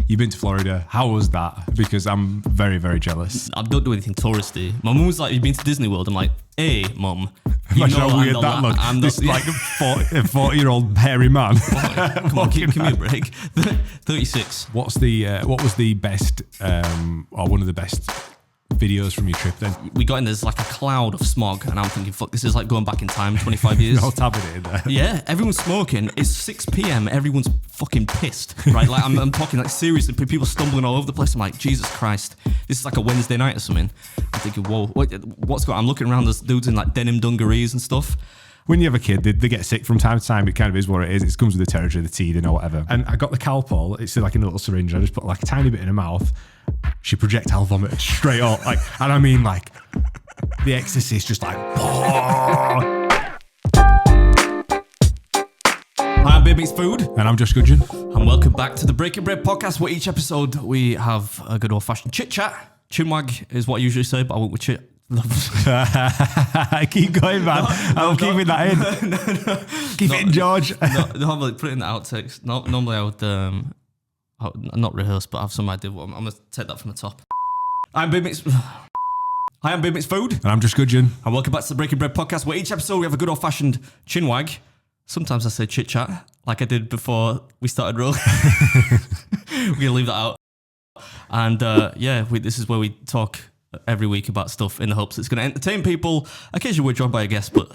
You've been to Florida. How was that? Because I'm very, very jealous. I don't do anything touristy. My mum was like, "You've been to Disney World?" I'm like, "Hey, mum, Imagine how weird that looked. This like a 40-year-old hairy man. Come on, give me a break." 36. What was the best or one of the best videos from your trip then? We got in, there's like a cloud of smog, and I'm thinking, fuck, this is like going back in time 25 years. No tabbing it in there. Yeah, everyone's smoking. It's 6 p.m. Everyone's fucking pissed, right? Like I'm talking like seriously, people stumbling all over the place. I'm like, Jesus Christ, this is like a Wednesday night or something. I'm thinking, whoa, what's going on? I'm looking around, there's dudes in like denim dungarees and stuff. When you have a kid, they get sick from time to time. It kind of is what it is. It comes with the territory of the teething or whatever. And I got the Calpol. It's like in a little syringe. I just put like a tiny bit in her mouth. She projectile vomited straight up. Like, and I mean like the ecstasy is just like. Oh. Hi, I'm BeardMeatsFood. And I'm Josh Gudgeon. And welcome back to the Breaking Bread podcast, where each episode we have a good old-fashioned chit-chat. Chinwag is what I usually say, but I went with chit. Keep going, man. I'm keeping that in. No. Keep it in, George. Normally put it in the outtakes. Normally I would not rehearse, but I have some idea. I'm going to take that from the top. Hi, I'm BeardMeatsFood. And I'm Josh Gudgeon. And welcome back to the Breaking Bread podcast, where each episode we have a good old-fashioned chinwag. Sometimes I say chit-chat, like I did before we started rolling. We're going to leave that out. And this is where we talk every week about stuff in the hopes it's going to entertain people. Occasionally we're joined by a guest, but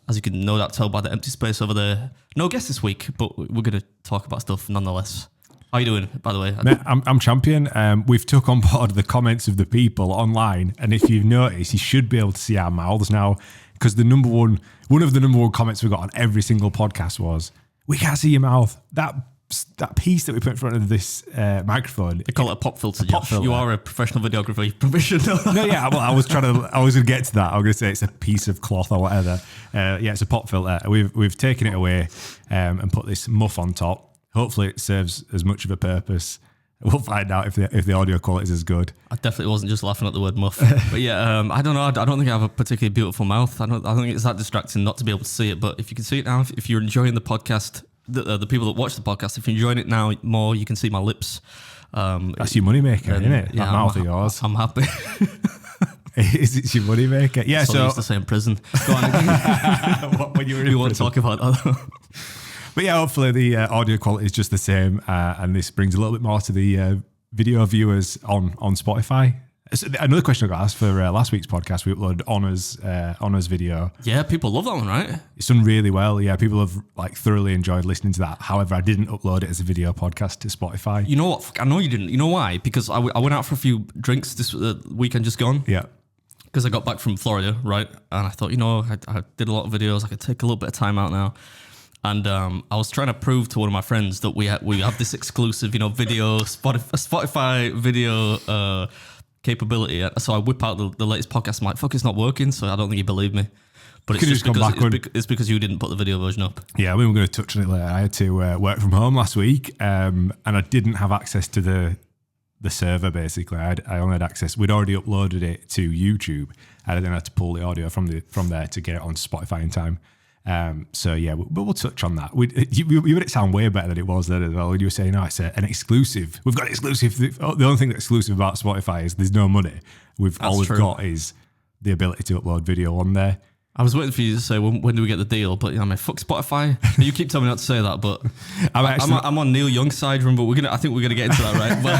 as you can no doubt tell by the empty space over there, no guest this week, but we're going to talk about stuff nonetheless. How you doing, by the way? Mate, I'm champion. We've took on board the comments of the people online, and if you've noticed, you should be able to see our mouths now, because one of the number one comments we got on every single podcast was, "We can't see your mouth." That piece that we put in front of this microphone. They call it a pop filter, Josh. You are a professional videographer. You probably should know that. No, yeah, well, I was going to get to that. I was going to say it's a piece of cloth or whatever. It's a pop filter. We've taken it away and put this muff on top. Hopefully it serves as much of a purpose. We'll find out if the audio quality is as good. I definitely wasn't just laughing at the word muff. But yeah, I don't know. I don't think I have a particularly beautiful mouth. I don't think it's that distracting not to be able to see it. But if you can see it now, if you're enjoying the podcast, the people that watch the podcast, if you're enjoying it now more, you can see my lips. That's your moneymaker, isn't it? Yeah, that mouth of yours. I'm happy. It's your moneymaker. Yeah, so I used to say in prison. Go on. When you were in we won't talk about that. But yeah, hopefully the audio quality is just the same, and this brings a little bit more to the video viewers on Spotify. So another question I got asked for last week's podcast, we uploaded Honor's video. Yeah, people love that one, right? It's done really well. Yeah, people have like thoroughly enjoyed listening to that. However, I didn't upload it as a video podcast to Spotify. You know what? I know you didn't. You know why? Because I went out for a few drinks this weekend just gone. Yeah. Because I got back from Florida, right? And I thought, I did a lot of videos. I could take a little bit of time out now. And I was trying to prove to one of my friends that we have this exclusive, video, Spotify video capability. So I whip out the latest podcast. I'm like, fuck, it's not working. So I don't think you believe me. But it's because you didn't put the video version up. Yeah, we were going to touch on it later. I had to work from home last week, and I didn't have access to the server, basically. I only had access. We'd already uploaded it to YouTube. I then had to pull the audio from there to get it on Spotify in time. So yeah, but we'll touch on that. You made it sound way better than it was then as well. You were saying, it's an exclusive. We've got an exclusive. The only thing that's exclusive about Spotify is there's no money. All we've got is the ability to upload video on there. I was waiting for you to say, when do we get the deal? But fuck Spotify. You keep telling me not to say that, but I'm on Neil Young's side, but I think we're gonna get into that, right? But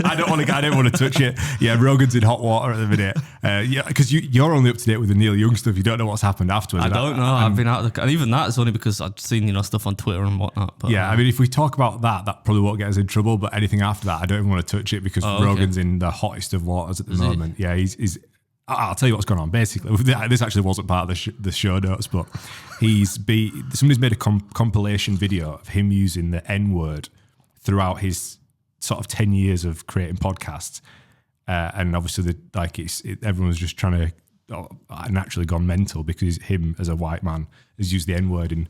I don't want to touch it. Yeah, Rogan's in hot water at the minute. Yeah, because you're only up to date with the Neil Young stuff. You don't know what's happened afterwards. I don't know. I've been out of and even that is only because I've seen stuff on Twitter and whatnot. But, yeah, I mean, if we talk about that probably won't get us in trouble. But anything after that, I don't even want to touch it because Rogan's in the hottest of waters at the moment. Yeah, he's. I'll tell you what's going on. Basically, this actually wasn't part of the show notes, but somebody's made a compilation video of him using the N-word throughout his sort of 10 years of creating podcasts, and obviously everyone's just trying to naturally gone mental because him as a white man has used the N-word and.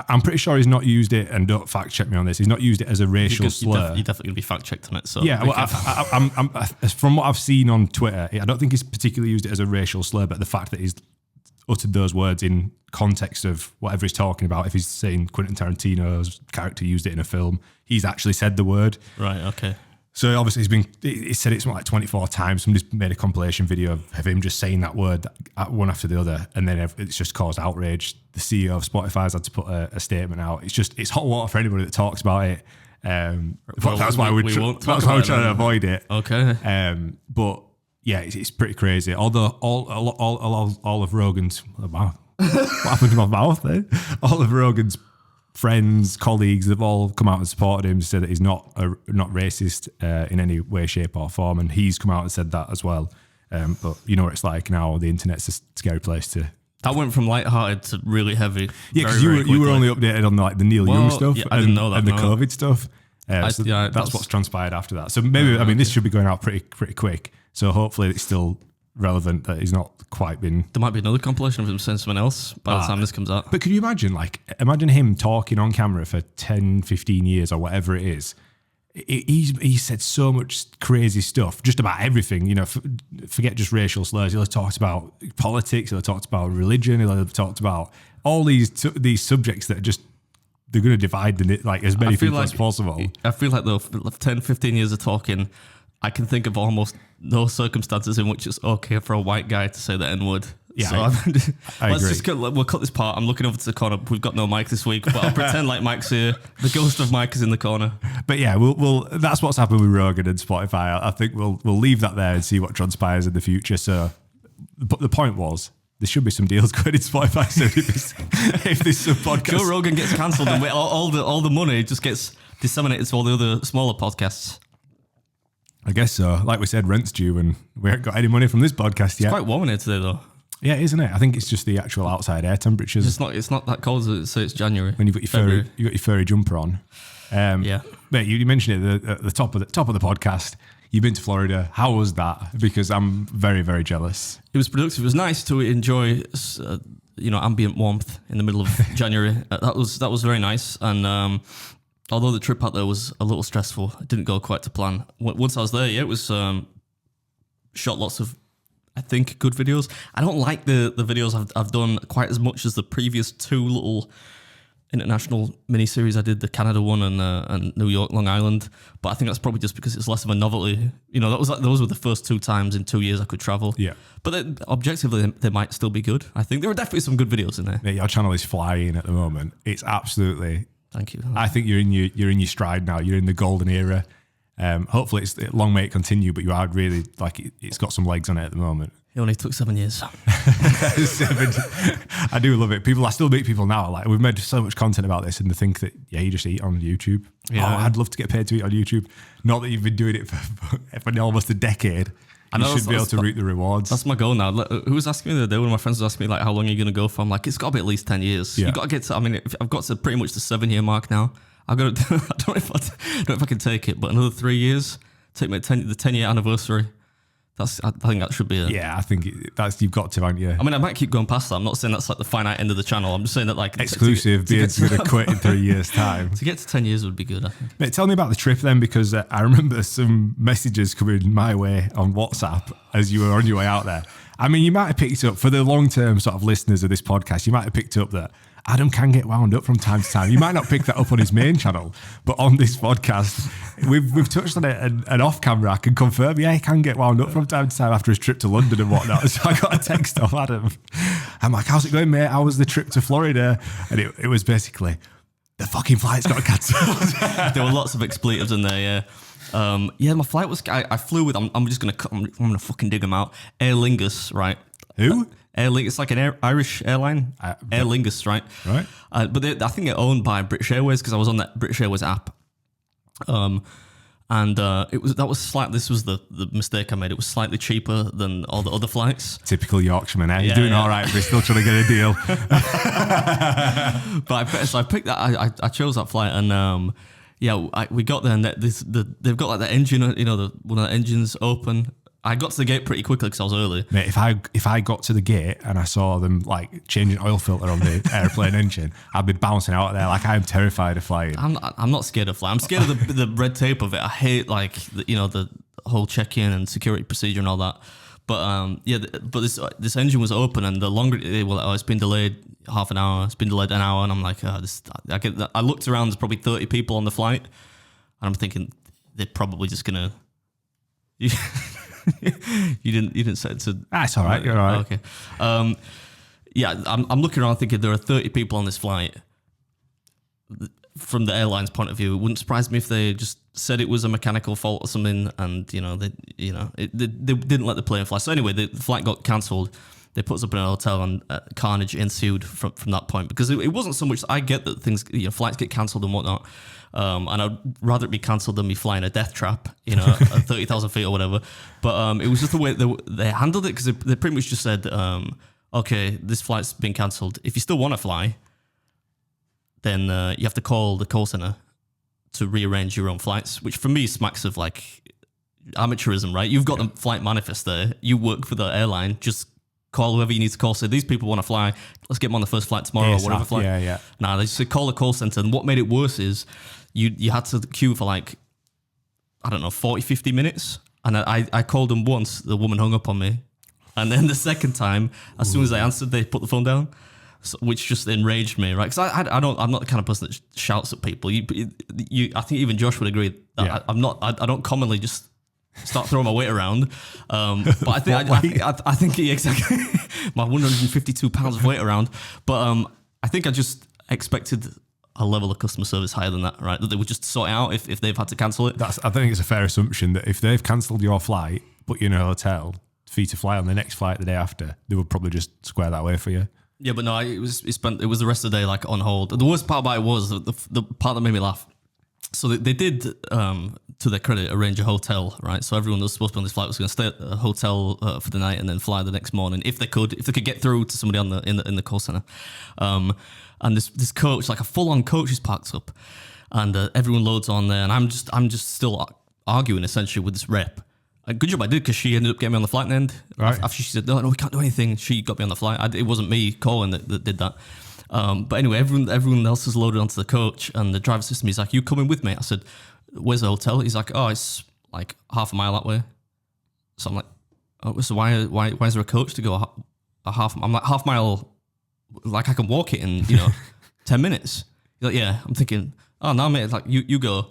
I'm pretty sure he's not used it, and don't fact check me on this. He's not used it as a racial slur. You're definitely going to be fact checked on it. So yeah, well, I'm from what I've seen on Twitter, I don't think he's particularly used it as a racial slur, but the fact that he's uttered those words in context of whatever he's talking about. If he's saying Quentin Tarantino's character used it in a film, he's actually said the word. Right. Okay. So obviously he said it's like 24 times. Somebody's made a compilation video of him just saying that word one after the other, and then it's just caused outrage. The CEO of Spotify has had to put a statement out. It's hot water for anybody that talks about it. That's why we're trying to avoid it. Okay. But yeah, it's pretty crazy. Although all of Rogan's what happened to my mouth there? All of Rogan's friends, colleagues have all come out and supported him, said that he's not racist in any way, shape or form, and he's come out and said that as well. But you know what it's like now, the internet's a scary place to... That went from lighthearted to really heavy. Yeah, because you were only updated on like the Neil Young stuff I didn't know that, and the COVID stuff. That's what's transpired after that. So maybe, this should be going out pretty quick. So hopefully it's still relevant, that he's not quite been... There might be another compilation of him saying something else by the time this comes out. But could you imagine him talking on camera for 10, 15 years or whatever it is? He said so much crazy stuff, just about everything, you know, forget just racial slurs. He'll have talked about politics, he'll have talked about religion, he'll have talked about all these subjects that just... They're going to divide as many people as possible. I feel like though, 10, 15 years of talking, I can think of almost no circumstances in which it's okay for a white guy to say the N-word. Yeah, so I agree. We'll cut this part. I'm looking over to the corner. We've got no Mike this week, but I'll pretend like Mike's here. The ghost of Mike is in the corner. But yeah, we'll that's what's happened with Rogan and Spotify. I think we'll leave that there and see what transpires in the future. So, but the point was, there should be some deals going in Spotify. So if this podcast, Joe Rogan gets cancelled and all the money just gets disseminated to all the other smaller podcasts. I guess so. Like we said, rent's due, and we haven't got any money from this podcast yet. It's quite warm in here today, though. Yeah, isn't it? I think it's just the actual outside air temperatures. It's not that cold, so it's January. When you've got your furry jumper on. Yeah. Mate, you mentioned it at the top of the podcast. You've been to Florida. How was that? Because I'm very, very jealous. It was productive. It was nice to enjoy, ambient warmth in the middle of January. That was very nice. And although the trip out there was a little stressful, it didn't go quite to plan. Once I was there, it was shot lots of, I think, good videos. I don't like the videos I've done quite as much as the previous two little international mini-series I did, the Canada one and New York, Long Island. But I think that's probably just because it's less of a novelty. You know, those were the first 2 times in 2 years I could travel. Yeah. But objectively, they might still be good. I think there are definitely some good videos in there. Yeah, your channel is flying at the moment. It's absolutely... Thank you. I think you're in your stride now. You're in the golden era. Hopefully, long may it continue, but you are really it's got some legs on it at the moment. It only took 7 years. 7. I do love it. I still meet people now. Like, we've made so much content about this, and they think that you just eat on YouTube. Yeah. Oh, I'd love to get paid to eat on YouTube. Not that you've been doing it for almost a decade. You should be able to reap the rewards. That's my goal now. Who was asking me the other day? One of my friends was asking me, how long are you going to go for? I'm like, it's got to be at least 10 years. Yeah. You've got to get to, I've got to pretty much the 7-year mark now. I've got to, I don't know if I can take it, but another 3 years, take me the 10-year anniversary. I think that should be it. Yeah, I think you've got to, haven't you? I might keep going past that. I'm not saying that's like the finite end of the channel. I'm just saying that exclusive, Beard's going to quit in 3 years' time. To get to 10 years would be good, I think. Mate, tell me about the trip then, because I remember some messages coming my way on WhatsApp as you were on your way out there. I mean, you might have picked up, for the long-term sort of listeners of this podcast, you might have picked up that Adam can get wound up from time to time. You might not pick that up on his main channel, but on this podcast, we've touched on it, and off camera, I can confirm, he can get wound up from time to time after his trip to London and whatnot. So I got a text off Adam. I'm like, how's it going, mate? How was the trip to Florida? And it was basically, the fucking flight's got cancelled. There were lots of expletives in there, yeah. My flight was, I flew with, I'm gonna fucking dig them out. Aer Lingus, right? Who? Aer Lingus, it's like an Irish airline. Aer Lingus, right? Right. But I think they're owned by British Airways, because I was on that British Airways app. This was the mistake I made. It was slightly cheaper than all the other flights. Typical Yorkshireman, eh? You're doing all right, but you're still trying to get a deal. But I picked that. I chose that flight, and we got there, and they've got like the engine, one of the engines open. I got to the gate pretty quickly because I was early. Mate, if I got to the gate and I saw them like changing oil filter on the airplane engine, I'd be bouncing out of there. Like, I'm terrified of flying. I'm not scared of flying. I'm scared of the red tape of it. I hate the whole check-in and security procedure and all that. But but this engine was open, and the longer it's been delayed half an hour, it's been delayed an hour, and I'm like, I looked around, there's probably 30 people on the flight, and I'm thinking they're probably just gonna. You didn't say it to. It's all right. You're all right. Okay. I'm looking around thinking there are 30 people on this flight. From the airline's point of view, it wouldn't surprise me if they just said it was a mechanical fault or something, and they didn't let the plane fly. So anyway, the flight got cancelled. They put us up in a hotel, and carnage ensued from that point, because it wasn't so much. I get that things, flights get cancelled and whatnot, and I'd rather it be cancelled than me flying a death trap, at 30,000 feet or whatever. But it was just the way they handled it, because they pretty much just said, okay, this flight's been cancelled. If you still want to fly, then you have to call the call center to rearrange your own flights, which for me smacks of like amateurism, right? You've got the flight manifest there. You work for the airline. Just call whoever you need to call. Say, these people want to fly. Let's get them on the first flight tomorrow or whatever flight. Yeah. Nah, they just said call the call center. And what made it worse is you had to queue for like, I don't know, 40, 50 minutes. And I called them once. The woman hung up on me. And then the second time, as soon as I answered, they put the phone down. So, which just enraged me, right? Because I'm not the kind of person that shouts at people. I think even Josh would agree that I don't commonly just start throwing my weight around. But I think exactly my 152 pounds of weight around. But I think I just expected a level of customer service higher than that, right? That they would just sort it out if they've had to cancel it. I think it's a fair assumption that if they've cancelled your flight, put you in a hotel for you to fly on the next flight the day after, they would probably just square that away for you. Yeah, but no, it was the rest of the day like on hold. The worst part about it was the part that made me laugh. So they did, to their credit, arrange a hotel, right? So everyone that was supposed to be on this flight was going to stay at a hotel for the night and then fly the next morning if they could get through to somebody in the call center. And this coach, like a full on coach, is parked up, and everyone loads on there, and I'm just still arguing essentially with this rep. Good job I did, because she ended up getting me on the flight in the end. Right. After she said, no, we can't do anything. She got me on the flight. It wasn't me calling that did that. But anyway, everyone else is loaded onto the coach, and the driver says to me, he's like, you coming with me? I said, where's the hotel? He's like, oh, it's like half a mile that way. So I'm like, oh, so why is there a coach to go a half? I'm like, half mile, like I can walk it in 10 minutes. He's like, yeah. I'm thinking, oh no, mate, like you go.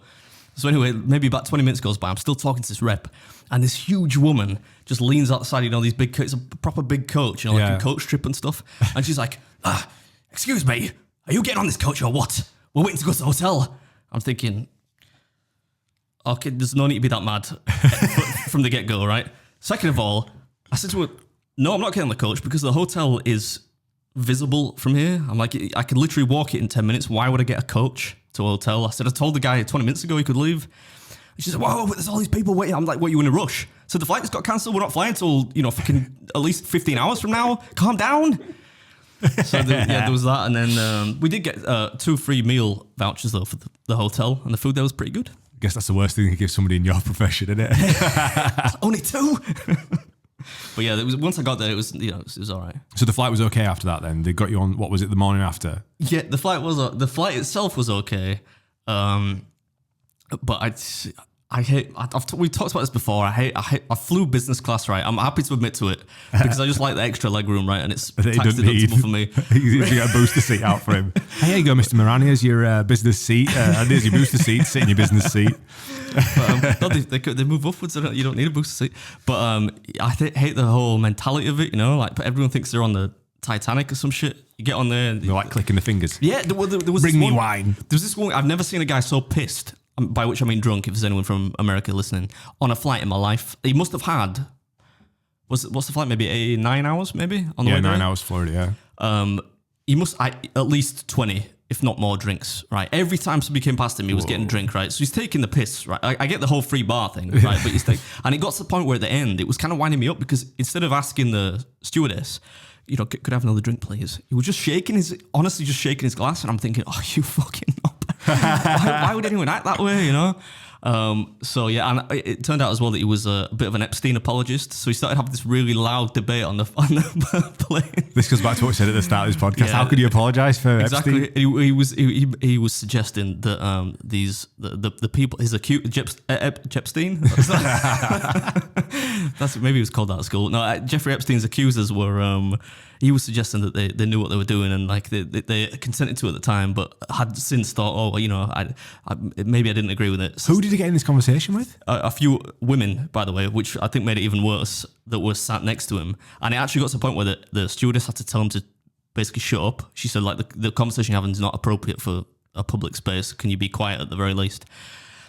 So anyway, maybe about 20 minutes goes by. I'm still talking to this rep, and this huge woman just leans outside, these big, it's a proper big coach, like a coach trip and stuff. And she's like, excuse me, are you getting on this coach or what? We're waiting to go to the hotel. I'm thinking, okay, there's no need to be that mad from the get-go, right? Second of all, I said to her, no, I'm not getting on the coach because the hotel is visible from here. I'm like, I could literally walk it in 10 minutes. Why would I get a coach to a hotel? I said, I told the guy 20 minutes ago he could leave. And she said, whoa, but there's all these people waiting. I'm like, what, you in a rush? So the flight just got cancelled. We're not flying until, fucking at least 15 hours from now. Calm down. So there was that. And then we did get 2 free meal vouchers though for the hotel, and the food there was pretty good. I guess that's the worst thing to give somebody in your profession, isn't it? Only 2. But yeah, once I got there, it was all right. So the flight was okay after that. Then they got you on. What was it? The morning after? Yeah, the flight itself was okay. But we've talked about this before. I flew business class, right? I'm happy to admit to it because I just like the extra leg room, right? And it's tax deductible for me. You get a booster seat out for him. Hey, here you go, Mr. Moran. Here's your business seat. There's your booster seat. Sit in your business seat. But, no, they move upwards. You don't need a booster seat. But I hate the whole mentality of it. Like everyone thinks they're on the Titanic or some shit. You get on there, and they're like clicking the fingers. Yeah, there was bring me wine. There was this one. I've never seen a guy so pissed. By which I mean drunk, if there's anyone from America listening, on a flight in my life. He must have had, what's the flight, maybe 9 hours, maybe? On the way 9 hours, Florida, yeah. He must, at least 20, if not more drinks, right? Every time somebody came past him, he was getting a drink, right? So he's taking the piss, right? I get the whole free bar thing, right? But and it got to the point where at the end, it was kind of winding me up because instead of asking the stewardess, could I have another drink, please? He was just shaking his glass, and I'm thinking, oh, you fucking knob. Why would anyone act that way, So yeah, and it turned out as well that he was a bit of an Epstein apologist. So he started having this really loud debate on the plane. This goes back to what we said at the start of this podcast. Yeah. How could you apologise for exactly. Epstein? He was suggesting that the people, his acute Jepstein. That's maybe it was called that at school. No, Jeffrey Epstein's accusers were. He was suggesting that they knew what they were doing and like they consented to it at the time, but had since thought, oh, you know, maybe I didn't agree with it. Who did he get in this conversation with? A few women, by the way, which I think made it even worse, that were sat next to him. And it actually got to the point where the stewardess had to tell him to basically shut up. She said, like, the conversation you're having is not appropriate for a public space. Can you be quiet at the very least?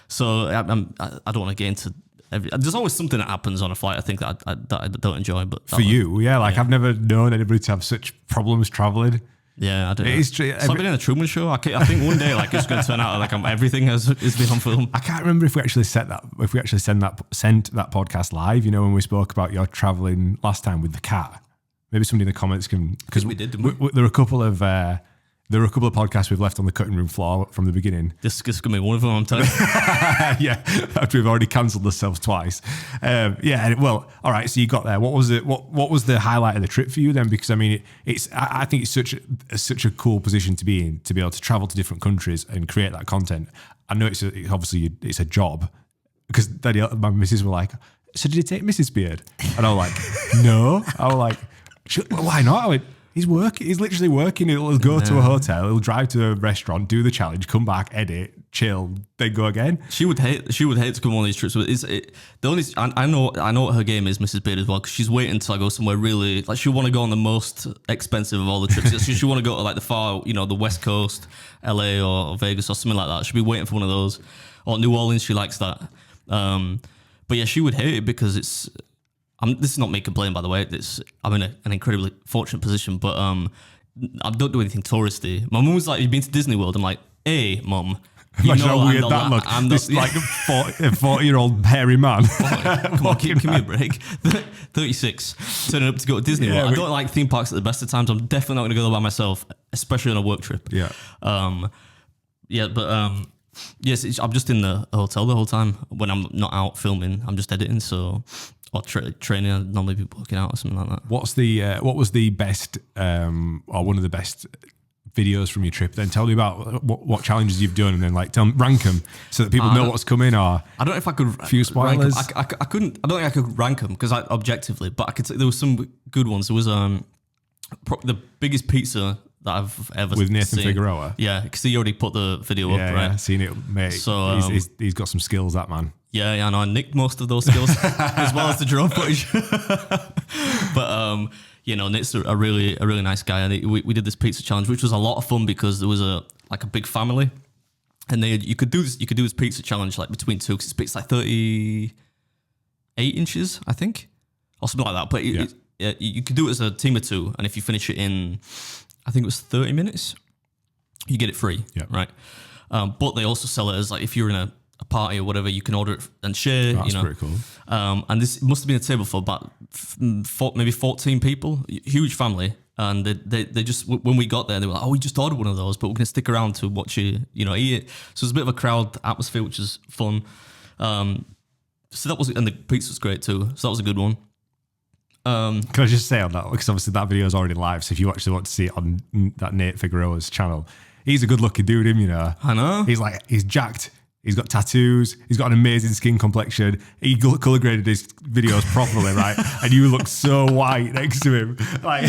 So I don't want to get into. There's always something that happens on a flight, I think, that I don't enjoy. But for you, yeah, like I've never known anybody to have such problems traveling. Yeah, I don't know. It's like being in a Truman Show. I think one day, like, it's going to turn out like everything has been on film. I can't remember if we actually sent that podcast live. You know, when we spoke about your traveling last time with the cat. Maybe somebody in the comments can, because we did, didn't we? There are a couple of podcasts we've left on the cutting room floor from the beginning. This is going to be one of them, I'm telling you. Yeah, after we've already cancelled ourselves twice. Well, all right. So you got there. What was it? What was the highlight of the trip for you then? Because I mean, I think it's such a cool position to be in, to be able to travel to different countries and create that content. I know obviously it's a job, because my missus were like, so did he take Mrs. Beard? And I was like, no. I was like, why not? I went, he's working. He's literally working. He'll go to a hotel. He'll drive to a restaurant, do the challenge, come back, edit, chill, then go again. She would hate to come on one of these trips. But I know what her game is, Mrs. Beard, as well, because she's waiting until I go somewhere really, like, she'll want to go on the most expensive of all the trips. She'll want to go to like the far, the West Coast, LA or Vegas or something like that. She'll be waiting for one of those. Or New Orleans, she likes that. But yeah, she would hate it because it's. This is not me complaining, by the way. I'm in an incredibly fortunate position, but I don't do anything touristy. My mum was like, "You've been to Disney World?" I'm like, "Hey, mum, imagine how weird that looks. This like a 40-year-old hairy man. Come on, give me a break. 36, turning up to go to Disney World. I don't like theme parks at the best of times. I'm definitely not going to go there by myself, especially on a work trip. Yeah. Yes, I'm just in the hotel the whole time when I'm not out filming. I'm just editing, or training. I'd normally be working out or something like that. What was the best or one of the best videos from your trip? Then tell me about what challenges you've done, and then rank them so that people know what's coming. Or I don't know if I could. A few spoilers. I couldn't. I don't think I could rank them because objectively, but I could. There was some good ones. There was the biggest pizza that I've ever with Nathan seen. Figueroa. Yeah, because he already put the video up, right? Yeah, seen it, mate. So he's got some skills, that man. Yeah, I know. I nicked most of those skills as well as the drone footage. But Nick's a really nice guy, and we did this pizza challenge, which was a lot of fun because there was a big family, and you could do this pizza challenge like between two, because it's like 38 inches, I think, or something like that. But you could do it as a team of two, and if you finish it in, I think it was 30 minutes, you get it free. Yeah. Right. But they also sell it as like, if you're in a party or whatever, you can order it and share. That's pretty cool. And this must have been a table for about maybe 14 people, huge family. And they just, when we got there, they were like, "Oh, we just ordered one of those, but we're going to stick around to watch you, eat it." So it was a bit of a crowd atmosphere, which is fun. So that was, and the pizza was great too. So that was a good one. Can I just say on that, because obviously that video is already live, so if you actually want to see it on that Nate Figueroa's channel, he's a good looking dude, I know. He's jacked. He's got tattoos. He's got an amazing skin complexion. He color graded his videos properly, right? And you look so white next to him. Like,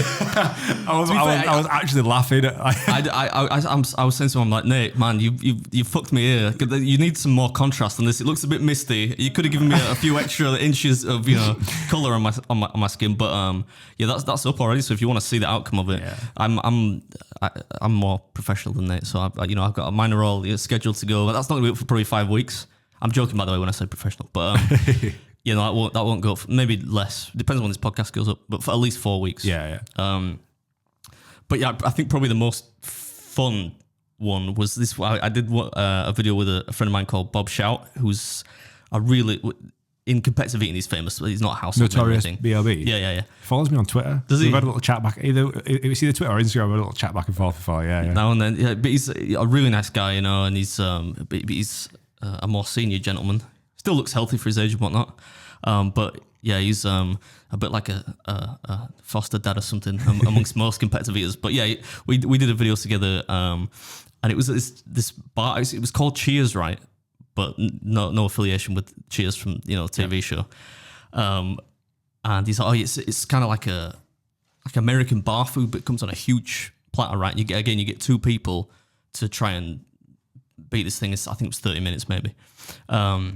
I was actually laughing. I was saying to him, I'm like, "Nate, man, you fucked me here. You need some more contrast on this. It looks a bit misty. You could have given me a few extra inches of color on my skin." But that's up already. So if you want to see the outcome of it, I'm more professional than Nate. So I've got mine are all scheduled to go. But that's not going to be up for probably 5 weeks. I'm joking, by the way, when I say professional, but that won't go for, maybe less. Depends when this podcast goes up, but for at least 4 weeks. Yeah. But yeah, I think probably the most fun one was this. I did a video with a friend of mine called Bob Shout, who's a really in competitive eating. He's famous. He's not a household Notorious name or B.O.B. Yeah. Follows me on Twitter. Does he? We've had a little chat back. It's either Twitter or Instagram. We've had a little chat back and forth before. Yeah. Now and then. Yeah, but he's a really nice guy, and he's a more senior gentleman. Still looks healthy for his age and whatnot. But yeah, he's a bit like a foster dad or something amongst most competitive eaters. But yeah, we did a video together, and it was this bar. It was called Cheers, right? But no affiliation with Cheers from TV show. And he's like, oh, it's kind of like American bar food, but it comes on a huge platter, right? You get two people to try and beat this thing. I think it was 30 minutes maybe. So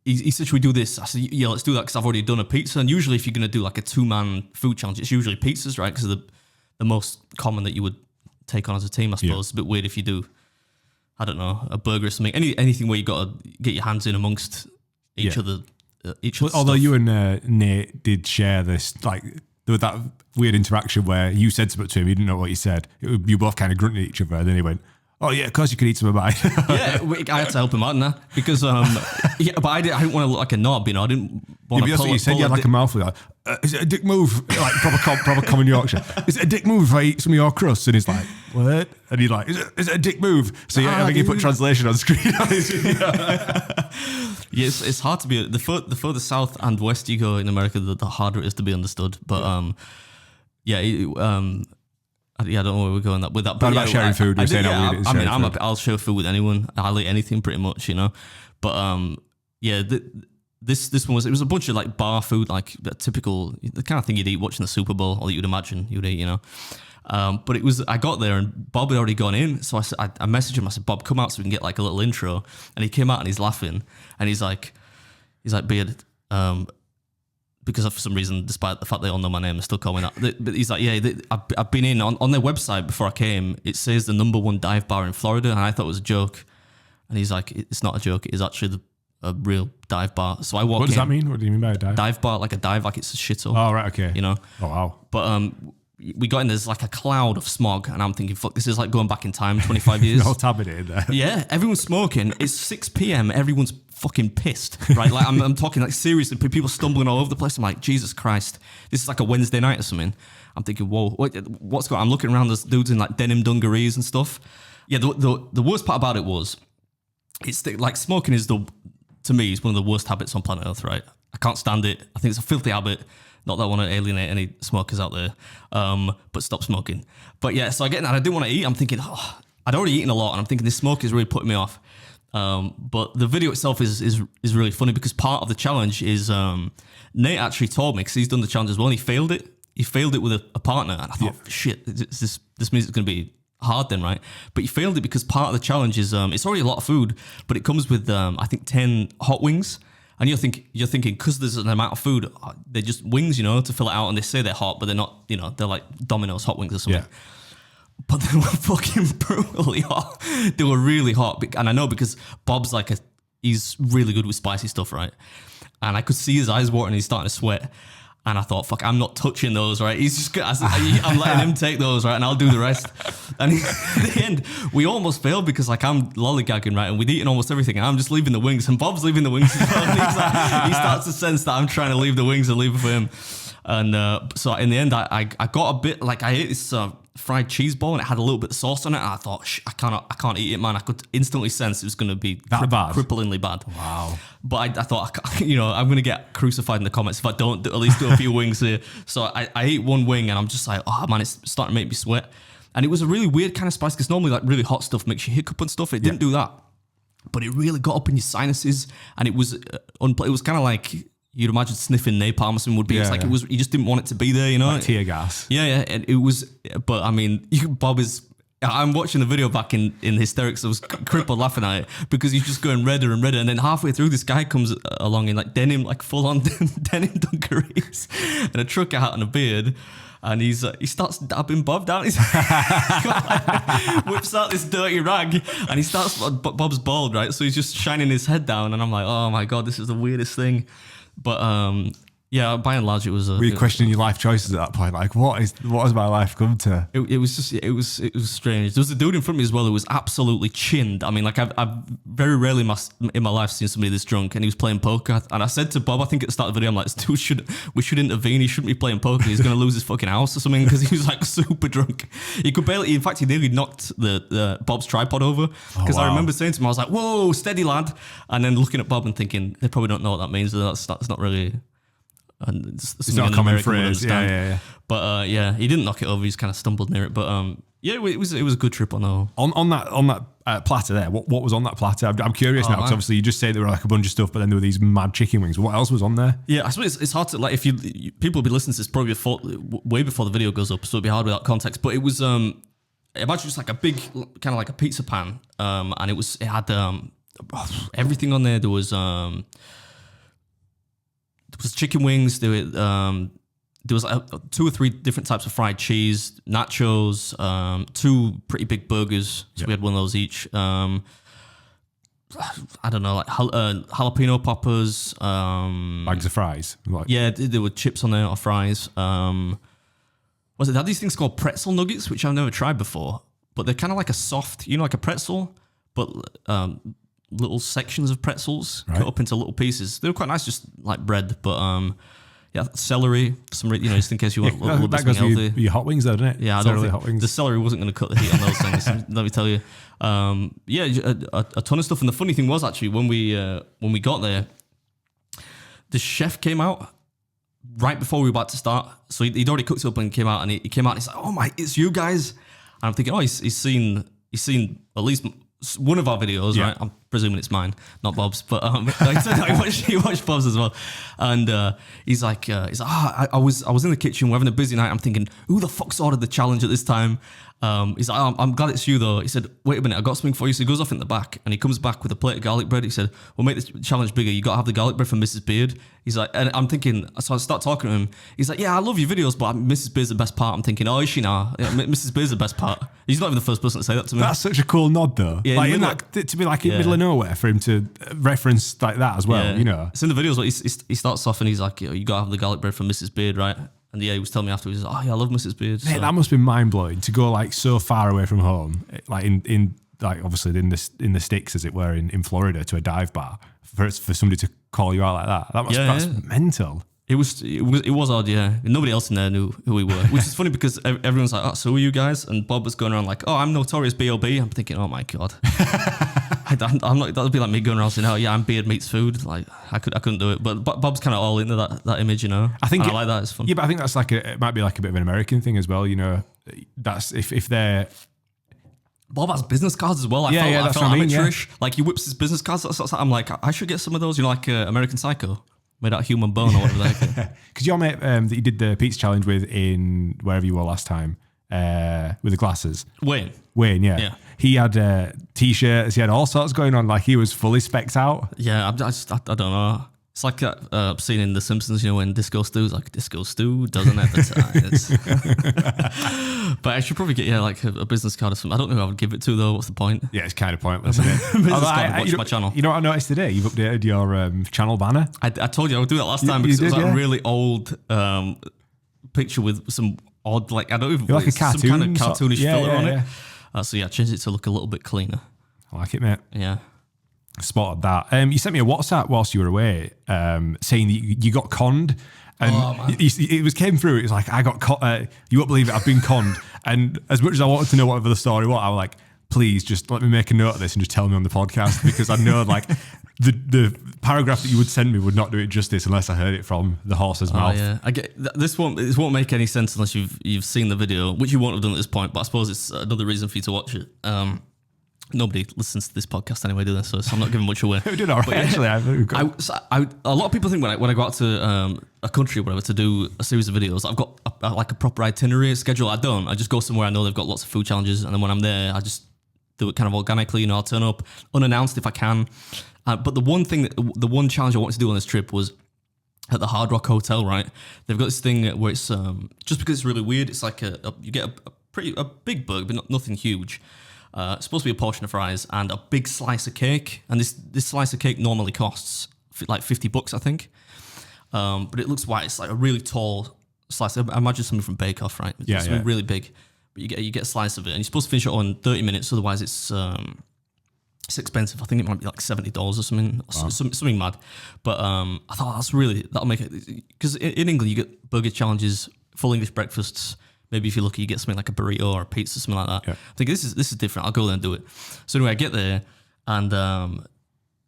he said, should we do this? I said, yeah, let's do that because I've already done a pizza. And usually if you're going to do like a 2-man food challenge, it's usually pizzas, right? Because the most common that you would take on as a team, I suppose. Yeah. It's a bit weird if you do, I don't know, a burger or something. Anything where you got to get your hands in amongst each other. Although you and Nate did share this, like, there was that weird interaction where you said something to him, he didn't know what you said. You both kind of grunted at each other, and then he went, oh yeah, of course you could eat some of mine. Yeah, I had to help him out in that because, but I didn't want to look like a knob, you know. I didn't want to. That's what you said. You had like a mouthful. Like, is it a dick move? Like proper common Yorkshire. Is it a dick move if I eat some of your crust? And he's like, what? And he's like, is it a dick move? So yeah, I think he put translation on screen. Yeah, it's hard to be the further south and west you go in America, the harder it is to be understood. But I don't know where we're going with that. But about sharing food. I'll share food with anyone. I'll eat anything pretty much, you know. But this one was a bunch of like bar food, like the typical the kind of thing you'd eat watching the Super Bowl, or that you'd imagine you'd eat, you know. But I got there and Bob had already gone in, so I messaged him. I said, Bob, come out so we can get like a little intro. And he came out and he's laughing and he's like, Beard. Because for some reason, despite the fact they all know my name, they still call me that. But he's like, yeah, I've been in on their website before I came. It says the #1 dive bar in Florida, and I thought it was a joke. And he's like, it's not a joke. It is actually a real dive bar. So I walk in. What does that mean? What do you mean by a dive? Dive bar, like a dive, like it's a shithole. Oh, right, okay. You know? Oh, wow. But we got in, there's like a cloud of smog, and I'm thinking, fuck, this is like going back in time 25 years. All tabbing there. Yeah, everyone's smoking. It's 6 p.m. Everyone's fucking pissed, right? Like I'm talking like seriously, people stumbling all over the place. I'm like, Jesus Christ, this is like a Wednesday night or something. I'm thinking, whoa, what's going on? I'm looking around, there's dudes in like denim dungarees and stuff. Yeah, the worst part about it was, like smoking is to me, it's one of the worst habits on planet Earth, right? I can't stand it. I think it's a filthy habit. Not that I want to alienate any smokers out there, but stop smoking. But yeah, so I get in and I didn't want to eat. I'm thinking, I'd already eaten a lot, and I'm thinking this smoke is really putting me off. But the video itself is really funny because part of the challenge is Nate actually told me, because he's done the challenge as well, and he failed it. He failed it with a partner, and I thought, shit, this means it's going to be hard then, right? But he failed it because part of the challenge is it's already a lot of food, but it comes with I think 10 hot wings. And you're thinking, because there's an amount of food, they're just wings, you know, to fill it out, and they say they're hot, but they're not, you know, they're like Domino's hot wings or something. Yeah. But they were fucking brutally hot. They were really hot. And I know because Bob's he's really good with spicy stuff, right? And I could see his eyes watering, he's starting to sweat. And I thought, fuck, I'm not touching those, right? He's just, I'm letting him take those, right? And I'll do the rest. And at the end, we almost failed because I'm lollygagging, right? And we'd eaten almost everything. And I'm just leaving the wings. And Bob's leaving the wings as well. And he starts to sense that I'm trying to leave the wings and leave it for him. And so in the end, I got a bit, I ate this fried cheese ball and it had a little bit of sauce on it. And I thought, I can't eat it, man. I could instantly sense it was going to be cripplingly bad. Wow. But I thought, I'm going to get crucified in the comments if I don't at least do a few wings here. So I ate one wing and I'm just like, oh man, it's starting to make me sweat. And it was a really weird kind of spice because normally really hot stuff makes you hiccup and stuff. It didn't do that. But it really got up in your sinuses and it was kind of like you'd imagine sniffing napalm or something would be. It's like it was, you just didn't want it to be there, you know? Like tear gas. Yeah. And it was, but I mean, Bob is, I'm watching the video back in hysterics. I was crippled laughing at it because he's just going redder and redder. And then halfway through, this guy comes along in denim, full on denim dungarees and a truck hat and a beard. And he starts dabbing Bob down his whips out this dirty rag and he starts, Bob's bald, right? So he's just shining his head down. And I'm like, oh my God, this is the weirdest thing. But yeah, by and large, it was. Were you questioning your life choices at that point? Like, what has my life come to? It was strange. There was a dude in front of me as well who was absolutely chinned. I mean, I've very rarely in my life seen somebody this drunk, and he was playing poker. And I said to Bob, I think at the start of the video, I'm like, this dude we should intervene. He shouldn't be playing poker. He's going to lose his fucking house or something because he was super drunk. He could barely. In fact, he nearly knocked the Bob's tripod over because I remember saying to him, I was like, "Whoa, steady lad," and then looking at Bob and thinking they probably don't know what that means. That's not really. And it's not a common phrase. Yeah. But yeah, he didn't knock it over. He just kind of stumbled near it. But Yeah, it was a good trip on that platter there. What was on that platter? I'm curious now because obviously you just say there were like a bunch of stuff, but then there were these mad chicken wings. What else was on there? Yeah, I suppose it's hard to like if people will be listening to this probably way before the video goes up, so it'd be hard without context. But it was imagine just like a big kind of like a pizza pan, and it had everything on there. There was chicken wings. There was 2 or 3 different types of fried cheese, nachos, 2 pretty big burgers. So we had one of those each. I don't know, like jalapeno poppers. Bags of fries. Yeah, there were chips on there or fries. They had these things called pretzel nuggets, which I've never tried before, but they're kind of like a soft, like a pretzel, but little sections of pretzels cut up into little pieces. They were quite nice, just like bread, but celery, just in case you want a little bit something healthy. Your hot wings, though, doesn't it? Yeah, I don't think hot wings. The celery wasn't going to cut the heat on those things. Let me tell you. A ton of stuff. And the funny thing was actually when we got there, the chef came out right before we were about to start. So he'd already cooked it up and came out, and he came out and he's like, "Oh my, it's you guys!" And I'm thinking, "Oh, he's seen at least one of our videos, right? I'm presuming it's mine, not Bob's, but he watched Bob's as well." And he's like, I was in the kitchen, we're having a busy night. I'm thinking, who the fuck's ordered the challenge at this time? He's like, I'm glad it's you though. He said, wait a minute, I got something for you. So he goes off in the back and he comes back with a plate of garlic bread. He said, we'll make this challenge bigger. You got to have the garlic bread from Mrs. Beard. He's like, and I'm thinking, so I start talking to him. He's like, yeah, I love your videos, but Mrs. Beard's the best part. I'm thinking, oh, is she now? Yeah, Mrs. Beard's the best part. He's not even the first person to say that to me. That's such a cool nod though. Yeah, like to be like in middle of nowhere for him to reference like that as well, It's in the videos, but he starts off and he's like, you got to have the garlic bread from Mrs. Beard, right? And he was telling me afterwards, oh yeah, I love Mrs. Beard. Mate, that must be mind blowing to go like so far away from home, like in like obviously in the sticks as it were in Florida to a dive bar for somebody to call you out like that. That's mental. It was odd, yeah. Nobody else in there knew who we were, which is funny because everyone's like, oh, so who are you guys? And Bob was going around like, oh, I'm Notorious B.O.B. I'm thinking, oh my God. I'm not, that would be like me going around saying, oh yeah, I'm Beard Meats Food. Like I couldn't do it. But Bob's kind of all into that image, I think I like that. It's fun. Yeah, but I think that's it might be like a bit of an American thing as well, That's if they're... Bob has business cards as well. I felt amateurish. Like he whips his business cards. I'm like, I should get some of those, like American Psycho. Made out of human bone or whatever the heck. Because your mate that you did the pizza challenge with in wherever you were last time, with the glasses. Wayne, yeah. He had t-shirts, he had all sorts going on, like he was fully specced out. Yeah, I don't know. It's like that scene in The Simpsons, when Disco Stew's like, Disco Stew doesn't advertise. But I should probably get like a business card or something. I don't know who I would give it to though. What's the point? Yeah, it's kind of pointless, isn't it? Business card, watch my channel. You know what I noticed today? You've updated your channel banner. I told you I would do that last time because it was like a really old picture with some odd, like, I don't even like a cartoon, some kind of cartoonish filler on it. Yeah. So yeah, changed it to look a little bit cleaner. I like it, mate. Yeah. Spotted that. You sent me a WhatsApp whilst you were away, saying that you got conned, and it came through. It was like, I got you won't believe it. I've been conned, and as much as I wanted to know whatever the story was, I was like, please just let me make a note of this and just tell me on the podcast because I know like the paragraph that you would send me would not do it justice unless I heard it from the horse's mouth. Yeah, I get this won't make any sense unless you've seen the video, which you won't have done at this point. But I suppose it's another reason for you to watch it. Nobody listens to this podcast anyway, do they? So I'm not giving much away. We're doing all right, actually. A lot of people think when I go out to a country or whatever to do a series of videos, I've got a proper itinerary schedule. I don't. I just go somewhere I know they've got lots of food challenges, and then when I'm there, I just do it kind of organically. I'll turn up unannounced if I can. But the one challenge I wanted to do on this trip was at the Hard Rock Hotel. Right, they've got this thing where it's just because it's really weird. It's like you get a big burger, but nothing huge. It's supposed to be a portion of fries and a big slice of cake. And this slice of cake normally costs like $50, I think. But it looks white. It's like a really tall slice. I imagine something from Bake Off, right? It's really big. But you get a slice of it, and you're supposed to finish it on 30 minutes. Otherwise, it's expensive. I think it might be like $70 or something, something mad. But I thought that'll make it, because in England you get burger challenges, full English breakfasts. Maybe if you're lucky, you get something like a burrito or a pizza, something like that. Yeah. I think this is different. I'll go there and do it. So anyway, I get there, and